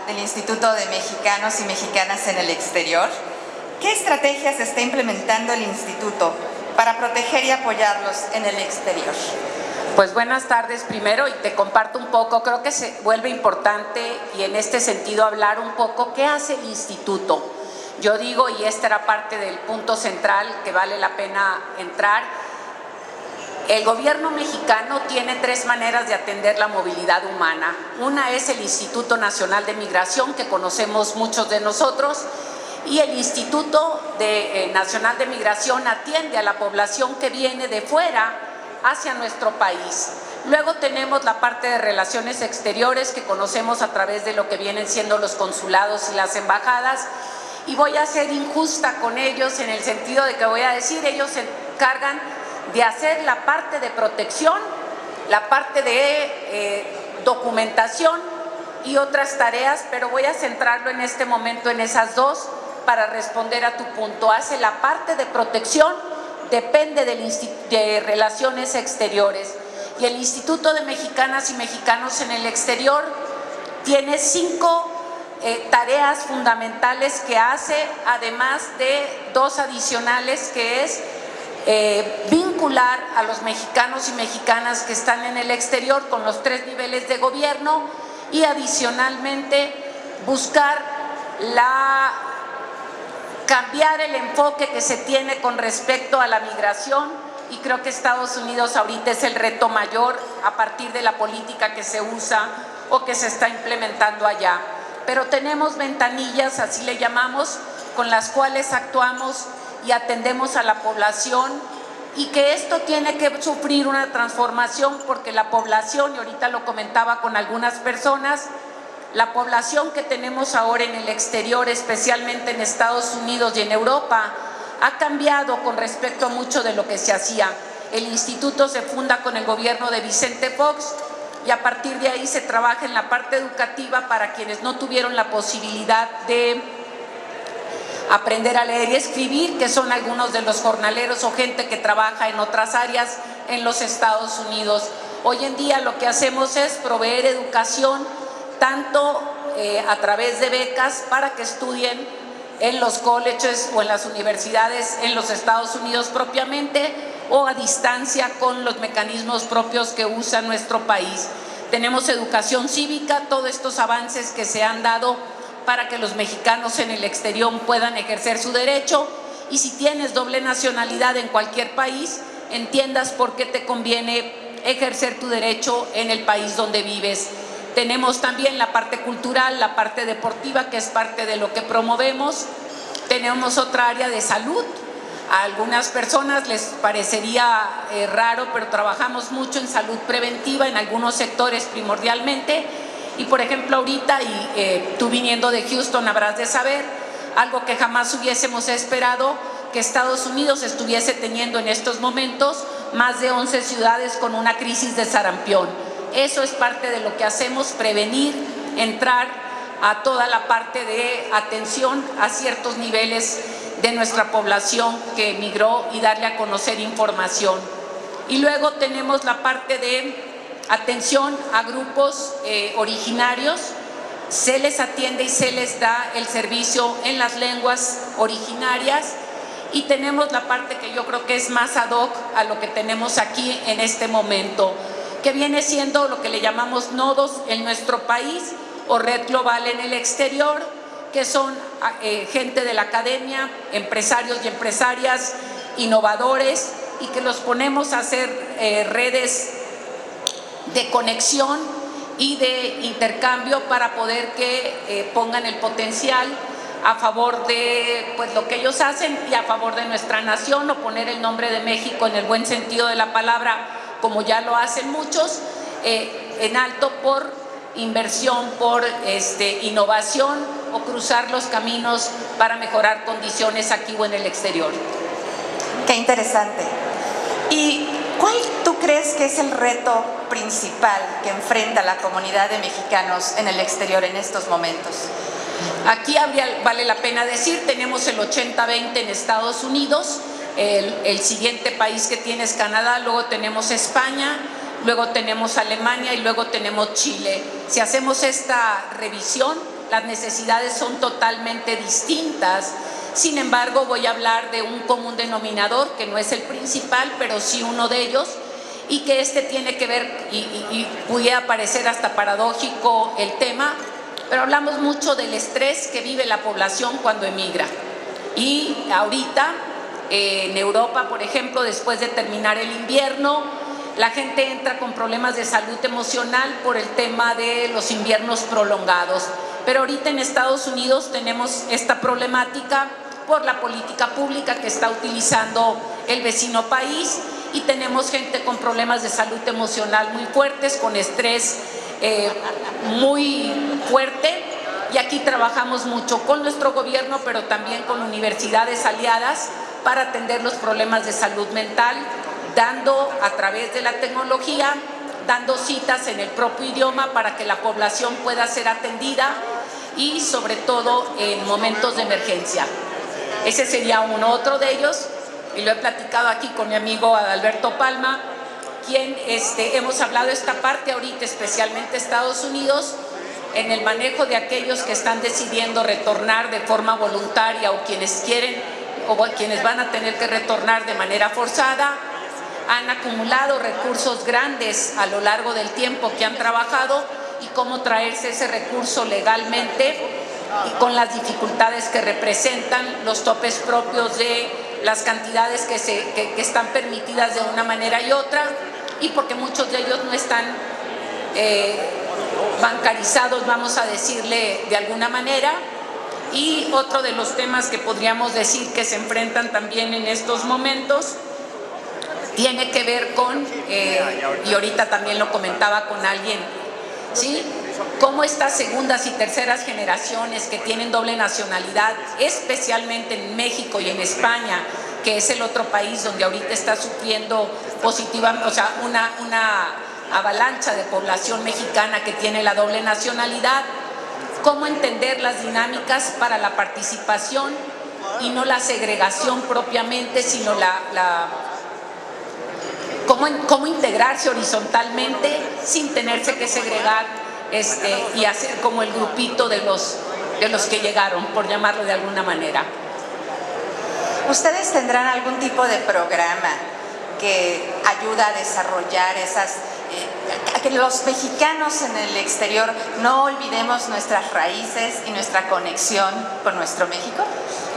del Instituto de Mexicanos y Mexicanas en el Exterior. ¿Qué estrategias está implementando el instituto para proteger y apoyarlos en el exterior? Pues buenas tardes primero, y te comparto un poco, creo que se vuelve importante y en este sentido hablar un poco qué hace el instituto. Yo digo, y esta era parte del punto central que vale la pena entrar, el gobierno mexicano tiene tres maneras de atender la movilidad humana. Una es el Instituto Nacional de Migración, que conocemos muchos de nosotros, y el Instituto Nacional de Migración atiende a la población que viene de fuera hacia nuestro país. Luego tenemos la parte de relaciones exteriores, que conocemos a través de lo que vienen siendo los consulados y las embajadas, y voy a ser injusta con ellos en el sentido de que voy a decir, ellos se encargan de hacer la parte de protección, la parte de documentación y otras tareas, pero voy a centrarlo en este momento en esas dos para responder a tu punto. Hace la parte de protección, depende de Relaciones Exteriores, y el Instituto de Mexicanas y Mexicanos en el Exterior tiene 5 tareas fundamentales que hace, además de 2 adicionales, que es vincular a los mexicanos y mexicanas que están en el exterior con los 3 niveles de gobierno, y adicionalmente buscar cambiar el enfoque que se tiene con respecto a la migración, y creo que Estados Unidos ahorita es el reto mayor a partir de la política que se usa o que se está implementando allá. Pero tenemos ventanillas, así le llamamos, con las cuales actuamos y atendemos a la población, y que esto tiene que sufrir una transformación porque la población, y ahorita lo comentaba con algunas personas, la población que tenemos ahora en el exterior, especialmente en Estados Unidos y en Europa, ha cambiado con respecto a mucho de lo que se hacía. El instituto se funda con el gobierno de Vicente Fox, y a partir de ahí se trabaja en la parte educativa para quienes no tuvieron la posibilidad de aprender a leer y escribir, que son algunos de los jornaleros o gente que trabaja en otras áreas en los Estados Unidos. Hoy en día lo que hacemos es proveer educación, tanto a través de becas para que estudien en los colleges o en las universidades en los Estados Unidos propiamente, o a distancia con los mecanismos propios que usa nuestro país. Tenemos educación cívica, todos estos avances que se han dado para que los mexicanos en el exterior puedan ejercer su derecho, y si tienes doble nacionalidad en cualquier país, entiendas por qué te conviene ejercer tu derecho en el país donde vives. Tenemos también la parte cultural, la parte deportiva, que es parte de lo que promovemos. Tenemos otra área de salud. A algunas personas les parecería raro, pero trabajamos mucho en salud preventiva en algunos sectores primordialmente. Y por ejemplo ahorita, tú viniendo de Houston habrás de saber, algo que jamás hubiésemos esperado, que Estados Unidos estuviese teniendo en estos momentos más de 11 ciudades con una crisis de sarampión. Eso es parte de lo que hacemos, prevenir, entrar a toda la parte de atención a ciertos niveles de nuestra población que emigró y darle a conocer información. Y luego tenemos la parte de atención a grupos originarios, se les atiende y se les da el servicio en las lenguas originarias, y tenemos la parte que yo creo que es más ad hoc a lo que tenemos aquí en este momento, que viene siendo lo que le llamamos nodos en nuestro país o red global en el exterior, que son gente de la academia, empresarios y empresarias, innovadores, y que los ponemos a hacer redes de conexión y de intercambio para poder que pongan el potencial a favor de lo que ellos hacen y a favor de nuestra nación, o poner el nombre de México en el buen sentido de la palabra, como ya lo hacen muchos, en alto por inversión, por innovación, o cruzar los caminos para mejorar condiciones aquí o en el exterior. Qué interesante. ¿Y cuál tú crees que es el reto principal que enfrenta la comunidad de mexicanos en el exterior en estos momentos? Aquí vale la pena decir, tenemos el 80-20 en Estados Unidos, el siguiente país que tiene es Canadá, luego tenemos España, luego tenemos Alemania y luego tenemos Chile. Si hacemos esta revisión, las necesidades son totalmente distintas. Sin embargo, voy a hablar de un común denominador que no es el principal, pero sí uno de ellos, y que tiene que ver, y pudiera parecer hasta paradójico el tema, pero hablamos mucho del estrés que vive la población cuando emigra. Y ahorita, en Europa, por ejemplo, después de terminar el invierno, la gente entra con problemas de salud emocional por el tema de los inviernos prolongados. Pero ahorita en Estados Unidos tenemos esta problemática por la política pública que está utilizando el vecino país, y tenemos gente con problemas de salud emocional muy fuertes, con estrés muy fuerte, y aquí trabajamos mucho con nuestro gobierno, pero también con universidades aliadas para atender los problemas de salud mental, dando a través de la tecnología, dando citas en el propio idioma para que la población pueda ser atendida, y sobre todo en momentos de emergencia. Ese sería otro de ellos, y lo he platicado aquí con mi amigo Adalberto Palma, quien hemos hablado de esta parte ahorita, especialmente Estados Unidos, en el manejo de aquellos que están decidiendo retornar de forma voluntaria, o quienes quieren, o quienes van a tener que retornar de manera forzada. Han acumulado recursos grandes a lo largo del tiempo que han trabajado, y cómo traerse ese recurso legalmente, y con las dificultades que representan los topes propios de las cantidades que están permitidas de una manera y otra, y porque muchos de ellos no están bancarizados, vamos a decirle de alguna manera. Y otro de los temas que podríamos decir que se enfrentan también en estos momentos tiene que ver con, y ahorita también lo comentaba con alguien, ¿sí?, cómo estas segundas y terceras generaciones que tienen doble nacionalidad, especialmente en México y en España, que es el otro país donde ahorita está sufriendo positivamente, o sea, una avalancha de población mexicana que tiene la doble nacionalidad, cómo entender las dinámicas para la participación y no la segregación propiamente, sino cómo integrarse horizontalmente sin tenerse que segregar y hacer como el grupito de los que llegaron, por llamarlo de alguna manera. ¿Ustedes tendrán algún tipo de programa que ayuda a desarrollar a que los mexicanos en el exterior no olvidemos nuestras raíces y nuestra conexión con nuestro México?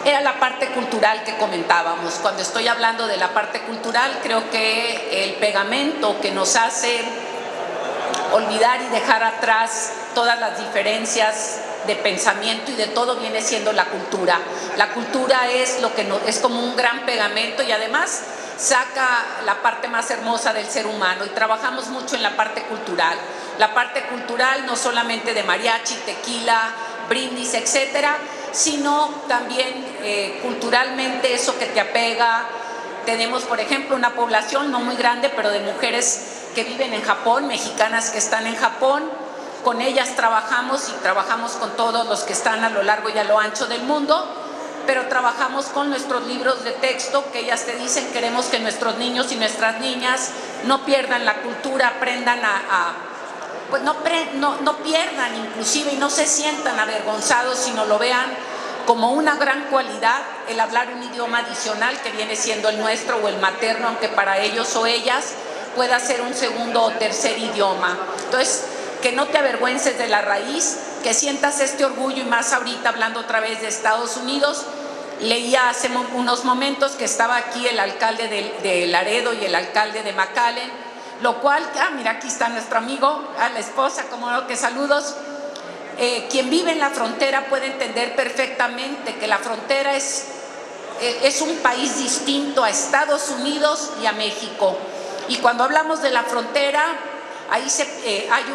Era la parte cultural que comentábamos. Cuando estoy hablando de la parte cultural, creo que el pegamento que nos hace olvidar y dejar atrás todas las diferencias de pensamiento y de todo viene siendo la cultura. La cultura es es como un gran pegamento, y además saca la parte más hermosa del ser humano, y trabajamos mucho en la parte cultural. La parte cultural no solamente de mariachi, tequila, brindis, etcétera, sino también culturalmente eso que te apega. Tenemos, por ejemplo, una población no muy grande, pero de mujeres que viven en Japón, mexicanas que están en Japón. Con ellas trabajamos, y trabajamos con todos los que están a lo largo y a lo ancho del mundo, pero trabajamos con nuestros libros de texto, que ellas te dicen: queremos que nuestros niños y nuestras niñas no pierdan la cultura, aprendan pues no pierdan inclusive, y no se sientan avergonzados, sino lo vean como una gran cualidad el hablar un idioma adicional que viene siendo el nuestro o el materno, aunque para ellos o ellas pueda ser un segundo o tercer idioma. Entonces, que no te avergüences de la raíz, que sientas este orgullo, y más ahorita hablando otra vez de Estados Unidos. Leía hace unos momentos que estaba aquí el alcalde de Laredo y el alcalde de McAllen, lo cual, mira, aquí está nuestro amigo, la esposa, como no, que saludos. Quien vive en la frontera puede entender perfectamente que la frontera es un país distinto a Estados Unidos y a México. Y cuando hablamos de la frontera, ahí hay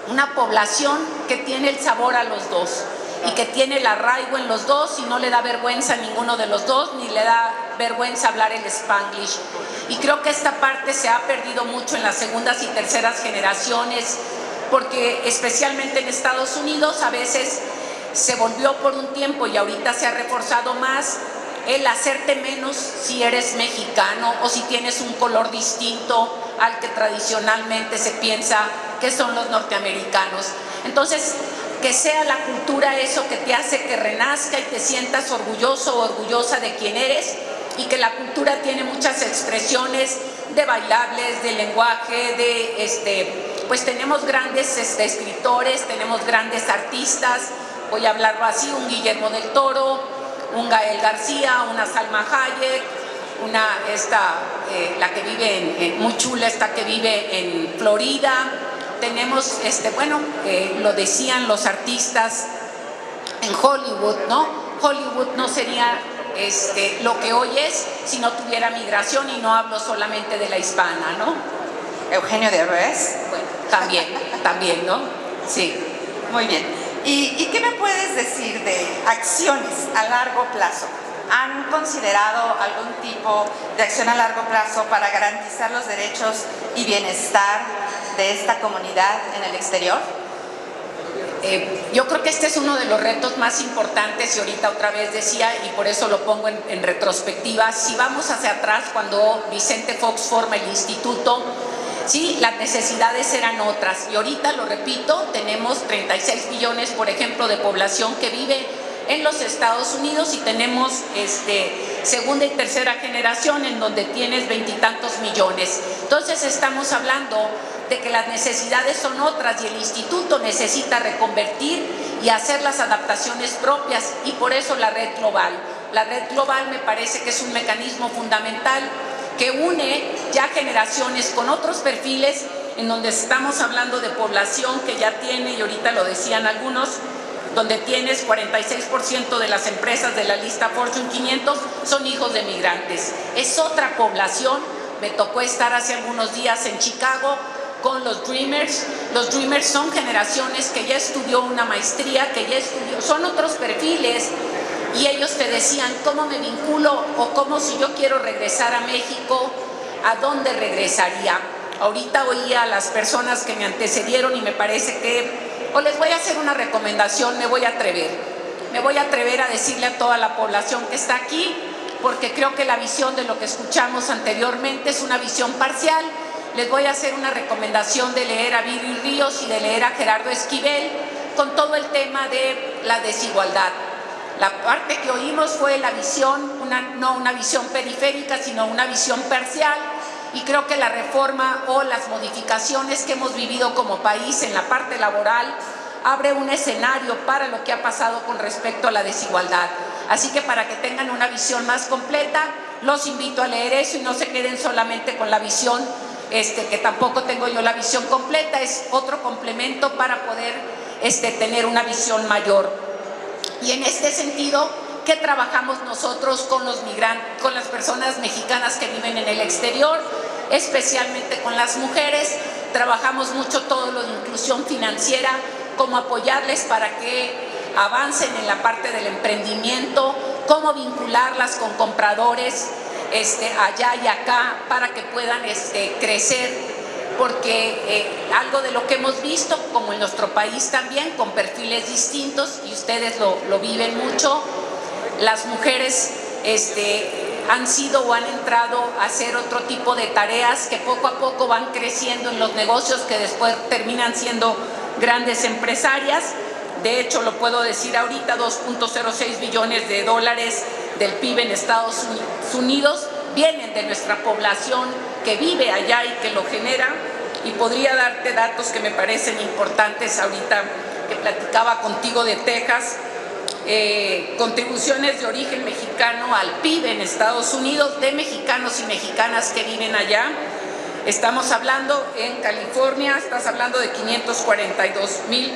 una población que tiene el sabor a los dos, y que tiene el arraigo en los dos, y no le da vergüenza a ninguno de los dos, ni le da vergüenza hablar el Spanglish. Y creo que esta parte se ha perdido mucho en las segundas y terceras generaciones, porque especialmente en Estados Unidos a veces se volvió por un tiempo, y ahorita se ha reforzado más, el hacerte menos si eres mexicano o si tienes un color distinto al que tradicionalmente se piensa que son los norteamericanos. Entonces, que sea la cultura eso que te hace que renazca y te sientas orgulloso o orgullosa de quién eres, y que la cultura tiene muchas expresiones de bailables, de lenguaje, pues tenemos grandes escritores, tenemos grandes artistas, voy a hablarlo así, un Guillermo del Toro, un Gael García, una Salma Hayek, la que vive muy chula, esta que vive en Florida. Tenemos, lo decían los artistas en Hollywood, ¿no? Hollywood no sería lo que hoy es si no tuviera migración, y no hablo solamente de la hispana, ¿no? Eugenio Derbez. Bueno, también, ¿no? Sí. Muy bien. ¿Y qué me puedes decir de acciones a largo plazo? ¿Han considerado algún tipo de acción a largo plazo para garantizar los derechos y bienestar de esta comunidad en el exterior? Yo creo que este es uno de los retos más importantes, y ahorita otra vez decía, y por eso lo pongo en retrospectiva. Si vamos hacia atrás, cuando Vicente Fox forma el instituto, sí, las necesidades eran otras, y ahorita, lo repito, tenemos 36 millones, por ejemplo, de población que vive en los Estados Unidos, y tenemos segunda y tercera generación en donde tienes 20 y tantos millones. Entonces estamos hablando de que las necesidades son otras, y el instituto necesita reconvertir y hacer las adaptaciones propias, y por eso la red global. La red global me parece que es un mecanismo fundamental que une ya generaciones con otros perfiles, en donde estamos hablando de población que ya tiene, y ahorita lo decían algunos, donde tienes 46% de las empresas de la lista Fortune 500 son hijos de migrantes. Es otra población. Me tocó estar hace algunos días en Chicago con los Dreamers. Los Dreamers son generaciones que ya estudió una maestría, son otros perfiles, y ellos te decían, ¿cómo me vinculo? O cómo, si yo quiero regresar a México, ¿a dónde regresaría? Ahorita oía a las personas que me antecedieron, y me parece que, les voy a hacer una recomendación, me voy a atrever a decirle a toda la población que está aquí, porque creo que la visión de lo que escuchamos anteriormente es una visión parcial. Les voy a hacer una recomendación de leer a Viri Ríos y de leer a Gerardo Esquivel con todo el tema de la desigualdad. La parte que oímos fue la visión, no una visión periférica, sino una visión parcial, y creo que la reforma o las modificaciones que hemos vivido como país en la parte laboral abre un escenario para lo que ha pasado con respecto a la desigualdad. Así que, para que tengan una visión más completa, los invito a leer eso y no se queden solamente con la visión, que tampoco tengo yo la visión completa, es otro complemento para poder tener una visión mayor. Y en este sentido, ¿qué trabajamos nosotros con los migrantes, con las personas mexicanas que viven en el exterior, especialmente con las mujeres? Trabajamos mucho todo lo de inclusión financiera, cómo apoyarles para que avancen en la parte del emprendimiento, cómo vincularlas con compradores allá y acá para que puedan crecer, porque algo de lo que hemos visto, como en nuestro país también, con perfiles distintos, y ustedes lo viven mucho, las mujeres han sido o han entrado a hacer otro tipo de tareas que poco a poco van creciendo en los negocios, que después terminan siendo grandes empresarias. De hecho, lo puedo decir ahorita, 2.06 billones de dólares del PIB en Estados Unidos vienen de nuestra población que vive allá y que lo genera. Y podría darte datos que me parecen importantes ahorita, que platicaba contigo de Texas. Contribuciones de origen mexicano al PIB en Estados Unidos, de mexicanos y mexicanas que viven allá. Estamos hablando en California, estás hablando de 542,000.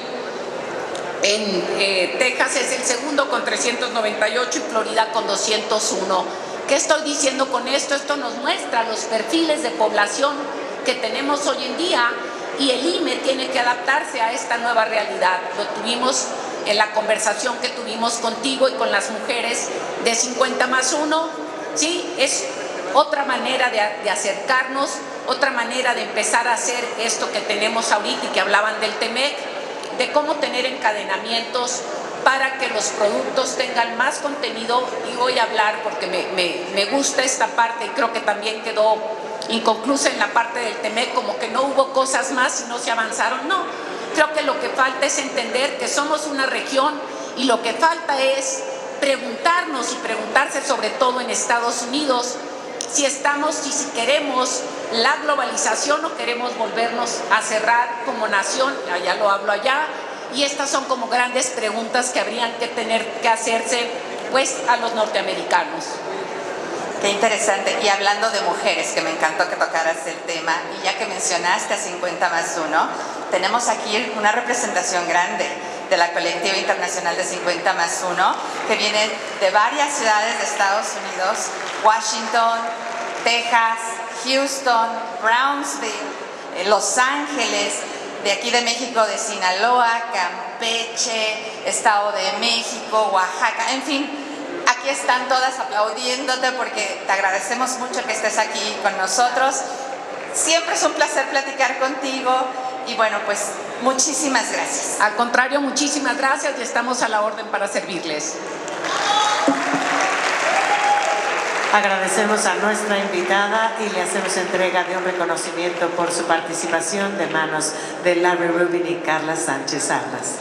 En Texas es el segundo con 398 y Florida con 201. ¿Qué estoy diciendo con esto? Esto nos muestra los perfiles de población que tenemos hoy en día, y el IME tiene que adaptarse a esta nueva realidad. Lo tuvimos en la conversación que tuvimos contigo y con las mujeres de 50+1, ¿sí? Es otra manera de acercarnos, otra manera de empezar a hacer esto que tenemos ahorita y que hablaban del TEMEC, de cómo tener encadenamientos para que los productos tengan más contenido. Y voy a hablar porque me gusta esta parte, y creo que también quedó inconclusa en la parte del TEMEC, como que no hubo cosas más y no se avanzaron. No, Creo que lo que falta es entender que somos una región y lo que falta es preguntarnos y preguntarse sobre todo en Estados Unidos si estamos y si queremos la globalización o queremos volvernos a cerrar como nación, ya lo hablo allá, y estas son como grandes preguntas que habrían que tener que hacerse pues a los norteamericanos. Qué interesante. Y hablando de mujeres, que me encantó que tocaras el tema, y ya que mencionaste a 50+1, tenemos aquí una representación grande de la colectiva internacional de 50+1, que viene de varias ciudades de Estados Unidos: Washington, Texas, Houston, Brownsville, Los Ángeles, de aquí de México, de Sinaloa, Campeche, Estado de México, Oaxaca, en fin. Aquí están todas aplaudiéndote porque te agradecemos mucho que estés aquí con nosotros. Siempre es un placer platicar contigo y bueno, pues muchísimas gracias. Al contrario, muchísimas gracias y estamos a la orden para servirles. Agradecemos a nuestra invitada y le hacemos entrega de un reconocimiento por su participación de manos de Larry Rubin y Carla Sánchez Armas.